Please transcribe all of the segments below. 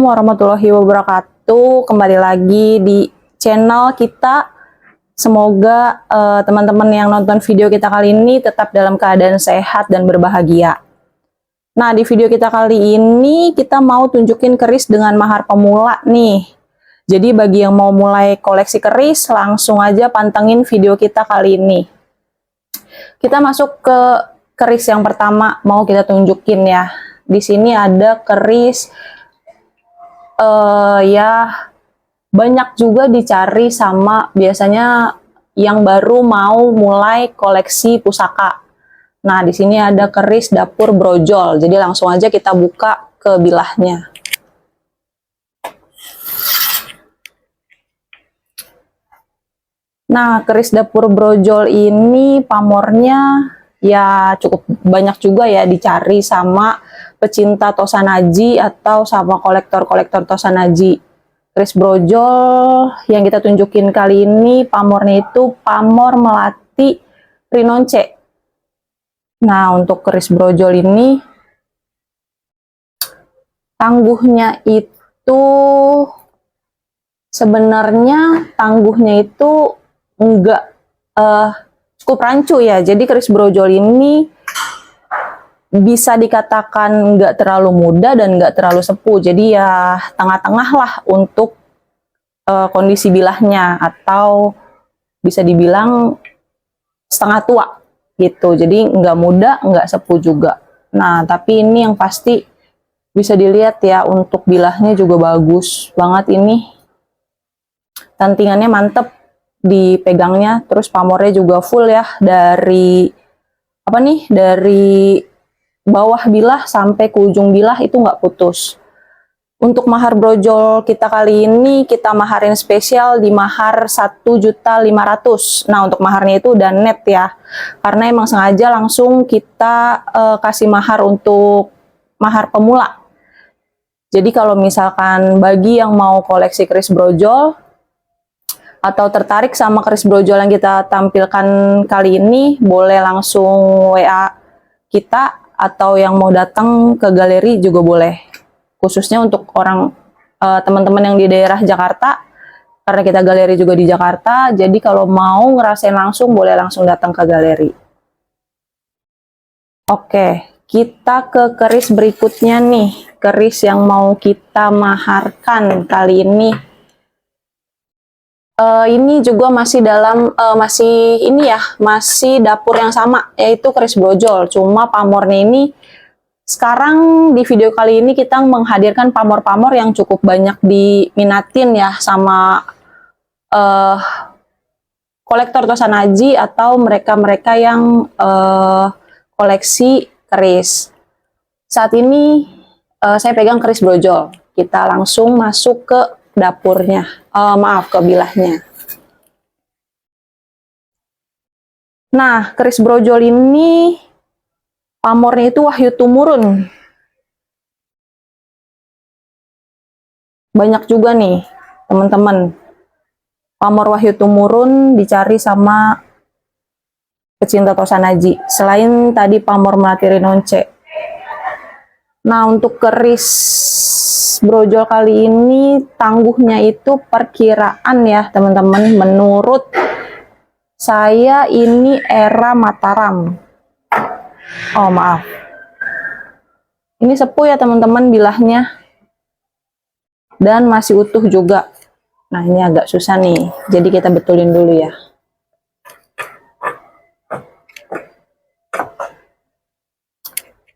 Assalamualaikum warahmatullahi wabarakatuh. Kembali lagi di channel kita. Semoga teman-teman yang nonton video kita kali ini tetap dalam keadaan sehat dan berbahagia. Nah, di video kita kali ini kita mau tunjukin keris dengan mahar pemula nih. Jadi bagi yang mau mulai koleksi keris, langsung aja pantengin video kita kali ini. Kita masuk ke keris yang pertama mau kita tunjukin ya. Di sini ada keris ya banyak juga dicari sama biasanya yang baru mau mulai koleksi pusaka. Nah, di sini ada keris dapur brojol. Jadi langsung aja kita buka ke bilahnya. Nah, keris dapur brojol ini pamornya ya cukup banyak juga ya dicari sama pecinta Tosanaji atau sama kolektor-kolektor Tosanaji. Keris brojol yang kita tunjukin kali ini pamornya itu pamor melati Rinonce. Nah, untuk keris brojol ini tangguhnya itu sebenarnya enggak cukup rancu ya. Jadi keris brojol ini bisa dikatakan nggak terlalu muda dan nggak terlalu sepuh. Jadi ya tengah-tengah lah untuk kondisi bilahnya, atau bisa dibilang setengah tua gitu. Jadi nggak muda, nggak sepuh juga. Nah, tapi ini yang pasti bisa dilihat ya, untuk bilahnya juga bagus banget ini. Tantingannya mantep dipegangnya, terus pamornya juga full ya, dari dari bawah bilah sampai ke ujung bilah itu nggak putus. Untuk mahar brojol kita kali ini kita maharin spesial di mahar 1.500.000. Nah, untuk maharnya itu udah net ya, karena emang sengaja langsung kita kasih mahar untuk mahar pemula. Jadi kalau misalkan bagi yang mau koleksi keris brojol atau tertarik sama keris brojol yang kita tampilkan kali ini, boleh langsung WA kita, atau yang mau datang ke galeri juga boleh. Khususnya untuk orang teman-teman yang di daerah Jakarta, karena kita galeri juga di Jakarta, jadi kalau mau ngerasain langsung boleh langsung datang ke galeri. Oke, kita ke keris berikutnya nih. Keris yang mau kita maharkan kali ini. Ini juga masih dalam masih dapur yang sama, yaitu keris brojol. Cuma pamornya ini sekarang di video kali ini kita menghadirkan pamor-pamor yang cukup banyak diminatin ya sama kolektor Tosanaji atau mereka-mereka yang koleksi keris. Saat ini saya pegang keris brojol. Kita langsung masuk ke dapurnya, ke bilahnya. Nah, keris brojol ini pamornya itu Wahyu Tumurun. Banyak juga nih teman-teman, pamor Wahyu Tumurun dicari sama pecinta Tosanaji, selain tadi pamor melati Rinonce. Nah, untuk keris brojol kali ini tangguhnya itu perkiraan ya teman-teman, menurut saya ini era Mataram. Oh maaf, ini sepuh ya teman-teman bilahnya, dan masih utuh juga. Nah, ini agak susah nih, jadi kita betulin dulu ya.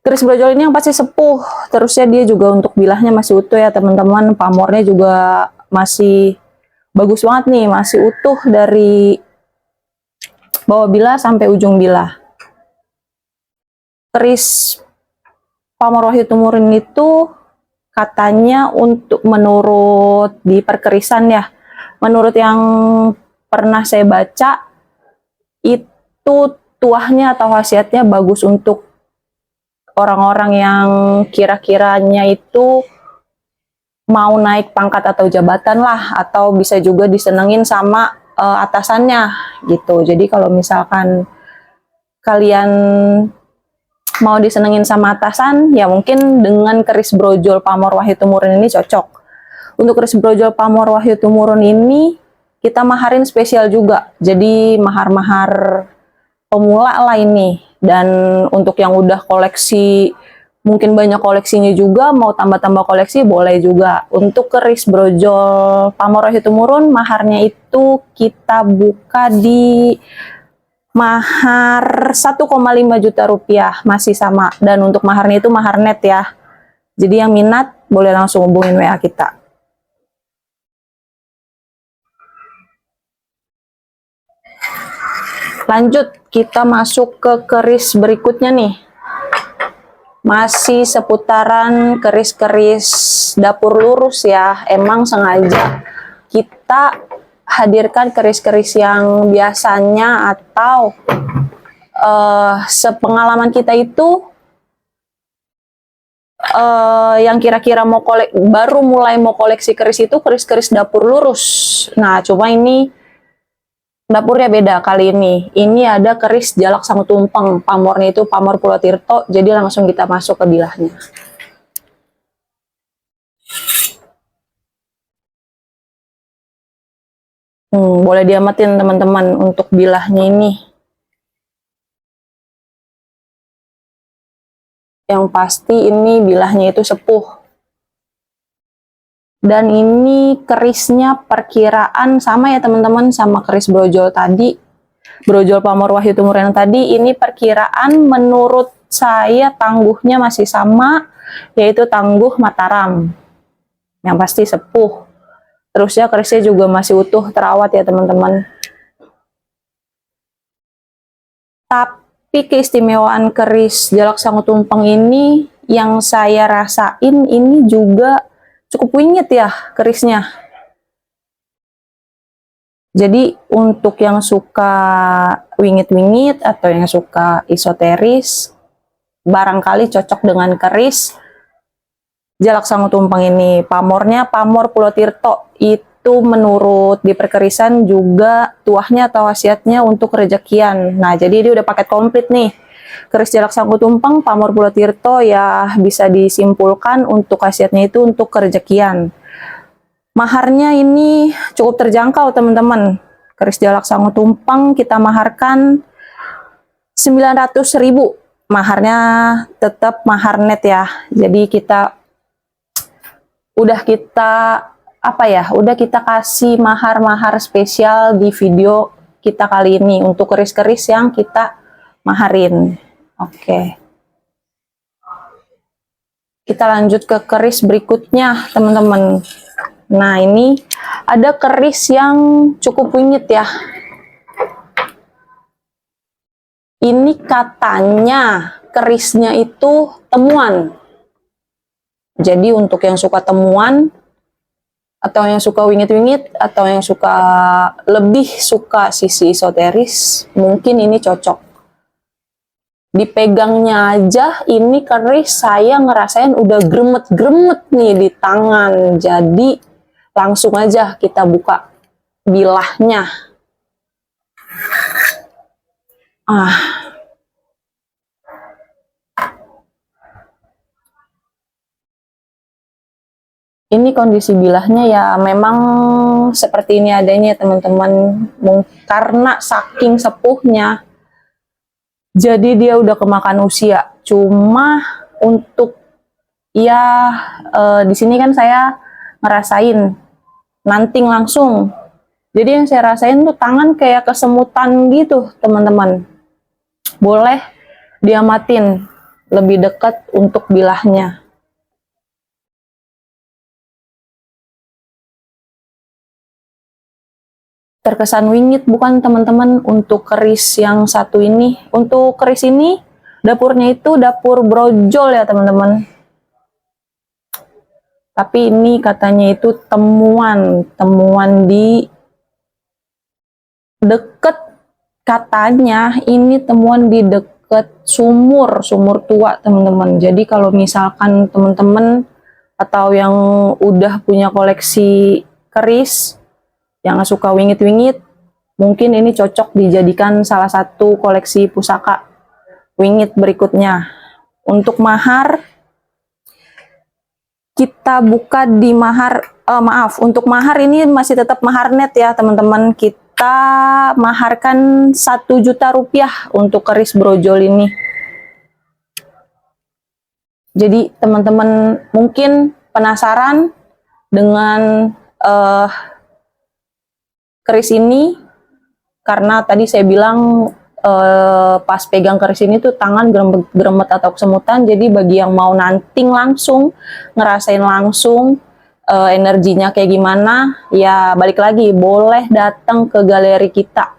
Keris brojol ini yang pasti sepuh, terusnya dia juga untuk bilahnya masih utuh ya teman-teman. Pamornya juga masih bagus banget nih, masih utuh dari bawah bilah sampai ujung bilah. Keris pamor Wahyu Tumurun itu katanya menurut di perkerisan ya, menurut yang pernah saya baca, itu tuahnya atau khasiatnya bagus untuk orang-orang yang kira-kiranya itu mau naik pangkat atau jabatan lah, atau bisa juga disenengin sama atasannya gitu. Jadi kalau misalkan kalian mau disenengin sama atasan, ya mungkin dengan keris brojol pamor Wahyu Tumurun ini cocok. Untuk keris brojol pamor Wahyu Tumurun ini kita maharin spesial juga. Jadi mahar-mahar pemula lah ini. Dan untuk yang udah koleksi, mungkin banyak koleksinya juga, mau tambah-tambah koleksi boleh juga. Untuk keris brojol pamor Wahyu Tumurun, maharnya itu kita buka di mahar 1,5 juta rupiah, masih sama. Dan untuk maharnya itu mahar net ya. Jadi yang minat boleh langsung hubungin WA kita. Lanjut, kita masuk ke keris berikutnya nih. Masih seputaran keris-keris dapur lurus ya. Emang sengaja kita hadirkan keris-keris yang biasanya atau sepengalaman kita itu yang kira-kira baru mulai mau koleksi keris itu keris-keris dapur lurus. Nah, cuma ini dapurnya beda kali ini. Ini ada keris Jalak Sang Tumpeng. Pamornya itu pamor Pulau Tirto. Jadi langsung kita masuk ke bilahnya. Boleh diamatin teman-teman untuk bilahnya ini. Yang pasti ini bilahnya itu sepuh. Dan ini kerisnya perkiraan sama ya teman-teman sama keris brojol tadi. Brojol pamor Wahyu Tumurun tadi, ini perkiraan menurut saya tangguhnya masih sama, yaitu tangguh Mataram. Yang pasti sepuh. Terus ya kerisnya juga masih utuh, terawat ya teman-teman. Tapi keistimewaan keris Jalak Sang Tumpeng ini yang saya rasain ini juga cukup wingit ya kerisnya. Jadi untuk yang suka wingit-wingit atau yang suka esoteris, barangkali cocok dengan keris Jalak Sang Tumpeng ini. Pamornya pamor Pulau Tirto. Itu menurut di perkerisan juga tuahnya atau wasiatnya untuk rezekian. Nah, jadi dia udah paket komplit nih. Keris Jalak Sang Tumpeng pamor Pulau Tirto ya bisa disimpulkan untuk khasiatnya itu untuk kerezekian. Maharnya ini cukup terjangkau teman-teman. Keris Jalak Sang Tumpeng kita maharkan 900.000. Maharnya tetap mahar net ya. Jadi udah kita kasih mahar-mahar spesial di video kita kali ini untuk keris-keris yang kita maharin. Oke. Kita lanjut ke keris berikutnya, teman-teman. Nah, ini ada keris yang cukup wingit ya. Ini katanya kerisnya itu temuan. Jadi untuk yang suka temuan, atau yang suka wingit-wingit, atau yang lebih suka sisi esoteris, mungkin ini cocok. Dipegangnya aja ini keris saya ngerasain udah gremet-gremet nih di tangan. Jadi langsung aja kita buka bilahnya. Ini kondisi bilahnya ya memang seperti ini adanya teman-teman. Karena saking sepuhnya, jadi dia udah kemakan usia. Cuma untuk ya di sini kan saya ngerasain nanting langsung. Jadi yang saya rasain tuh tangan kayak kesemutan gitu teman-teman. Boleh diamatin lebih dekat untuk bilahnya. Terkesan wingit bukan teman-teman untuk keris yang satu ini. Untuk keris ini dapurnya itu dapur brojol ya teman-teman. Tapi ini katanya itu temuan di deket, katanya ini temuan di deket sumur tua teman-teman. Jadi kalau misalkan teman-teman atau yang udah punya koleksi keris yang suka wingit-wingit, mungkin ini cocok dijadikan salah satu koleksi pusaka wingit berikutnya. Untuk mahar kita buka di maaf, untuk mahar ini masih tetap mahar net ya teman-teman. Kita maharkan 1 juta rupiah untuk keris brojol ini. Jadi teman-teman mungkin penasaran dengan keris ini, karena tadi saya bilang pas pegang keris ini tuh tangan geremet atau kesemutan. Jadi bagi yang mau nanting langsung, ngerasain langsung energinya kayak gimana, ya balik lagi boleh datang ke galeri kita,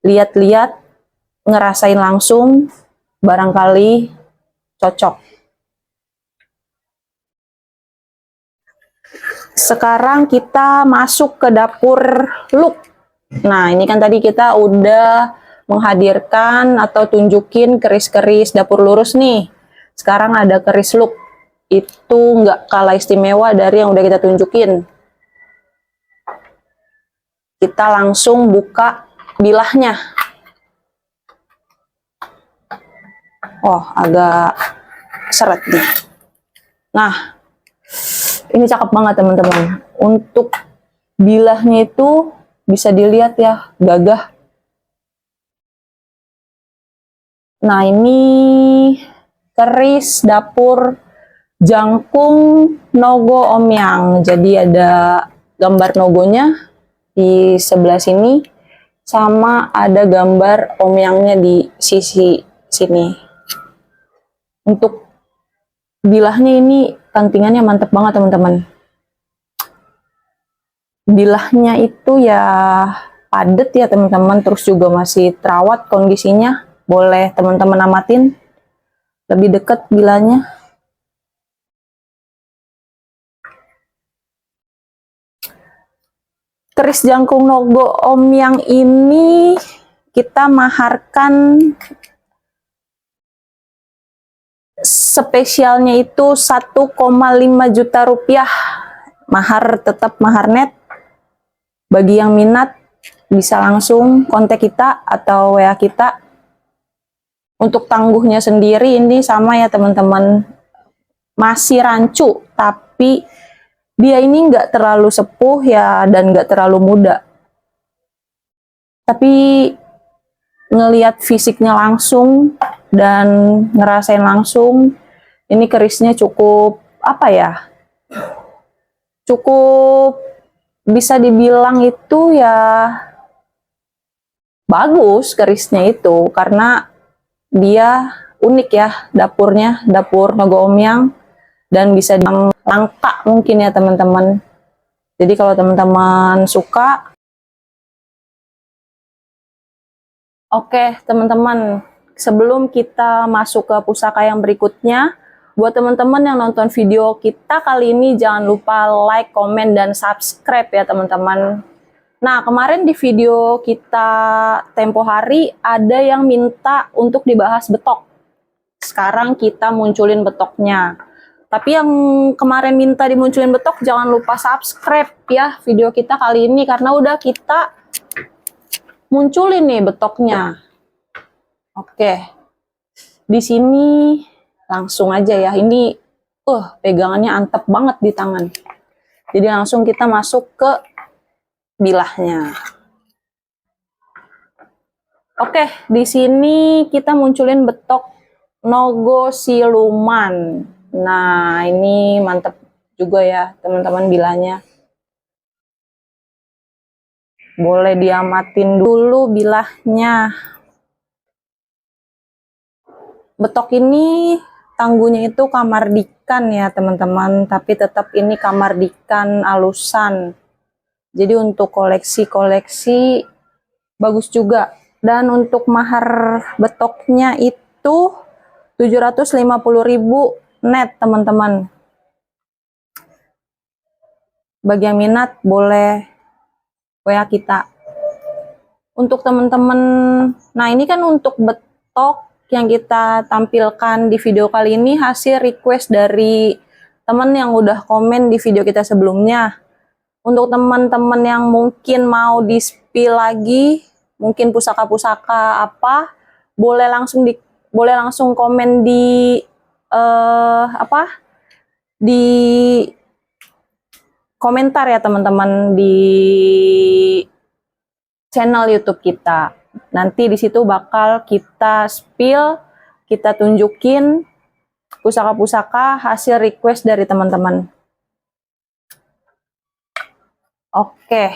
lihat-lihat, ngerasain langsung, barangkali cocok. Sekarang kita masuk ke dapur look. Nah, ini kan tadi kita udah menghadirkan atau tunjukin keris-keris dapur lurus nih. Sekarang ada keris look. Itu nggak kalah istimewa dari yang udah kita tunjukin. Kita langsung buka bilahnya. Oh, agak seret nih. Nah, ini cakep banget teman-teman. Untuk bilahnya itu bisa dilihat ya, gagah. Nah, ini keris dapur jangkung nogo omyang. Jadi ada gambar nogonya di sebelah sini, sama ada gambar omyangnya di sisi sini. Untuk bilahnya ini kantingannya mantep banget teman-teman. Bilahnya itu ya padet ya teman-teman, terus juga masih terawat kondisinya. Boleh teman-teman amatin lebih dekat bilahnya. Keris jangkung nogo omyang ini kita maharkan spesialnya itu 1,5 juta rupiah. Mahar tetap mahar net. Bagi yang minat bisa langsung kontak kita atau WA kita. Untuk tangguhnya sendiri ini sama ya teman-teman, masih rancu, tapi dia ini nggak terlalu sepuh ya dan nggak terlalu muda. Tapi ngelihat fisiknya langsung dan ngerasain langsung, ini kerisnya cukup apa ya? Cukup bisa dibilang itu ya bagus kerisnya itu, karena dia unik ya dapurnya, dapur nogo omyang, dan bisa dibilang langka mungkin ya teman-teman. Jadi kalau teman-teman suka, oke teman-teman, sebelum kita masuk ke pusaka yang berikutnya, buat teman-teman yang nonton video kita kali ini, jangan lupa like, komen, dan subscribe ya teman-teman. Nah, kemarin di video kita tempo hari, ada yang minta untuk dibahas betok. Sekarang kita munculin betoknya. Tapi yang kemarin minta dimunculin betok, jangan lupa subscribe ya video kita kali ini, karena udah kita munculin nih betoknya. Oke. Di sini langsung aja ya. Ini pegangannya antep banget di tangan. Jadi langsung kita masuk ke bilahnya. Oke, di sini kita munculin betok nogo siluman. Nah, ini mantep juga ya teman-teman bilahnya. Boleh diamatin dulu bilahnya. Betok ini tangguhnya itu kamardikan ya teman-teman, tapi tetap ini kamardikan alusan. Jadi untuk koleksi-koleksi bagus juga. Dan untuk mahar betoknya itu 750.000 net teman-teman. Bagi yang minat boleh WA kita. Untuk teman-teman, nah ini kan untuk betok yang kita tampilkan di video kali ini hasil request dari teman yang udah komen di video kita sebelumnya. Untuk teman-teman yang mungkin mau di-spill lagi, mungkin pusaka-pusaka apa, boleh langsung komen di di komentar ya teman-teman di channel YouTube kita. Nanti di situ bakal kita spill, kita tunjukin pusaka-pusaka hasil request dari teman-teman. Oke,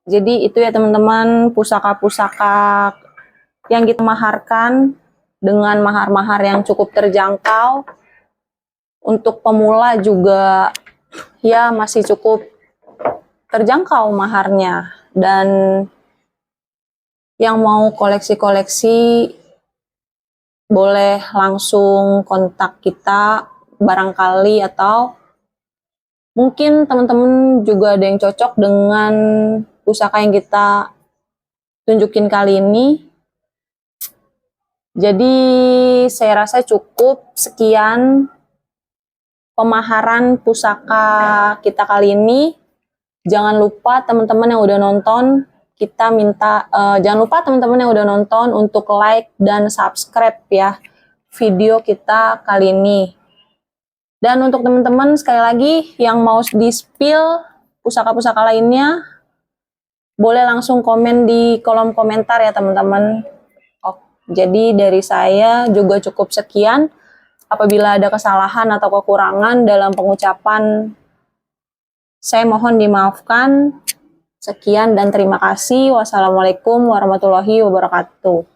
jadi itu ya teman-teman pusaka-pusaka yang kita maharkan dengan mahar-mahar yang cukup terjangkau. Untuk pemula juga ya masih cukup terjangkau maharnya. Dan yang mau koleksi-koleksi boleh langsung kontak kita barangkali, atau mungkin teman-teman juga ada yang cocok dengan pusaka yang kita tunjukin kali ini. Jadi saya rasa cukup sekian pemaharan pusaka kita kali ini. Jangan lupa teman-teman yang udah nonton, kita minta jangan lupa teman-teman yang udah nonton untuk like dan subscribe ya video kita kali ini. Dan untuk teman-teman sekali lagi yang mau di-spill pusaka-pusaka lainnya, boleh langsung komen di kolom komentar ya teman-teman. Jadi dari saya juga cukup sekian. Apabila ada kesalahan atau kekurangan dalam pengucapan, saya mohon dimaafkan. Sekian dan terima kasih. Wassalamualaikum warahmatullahi wabarakatuh.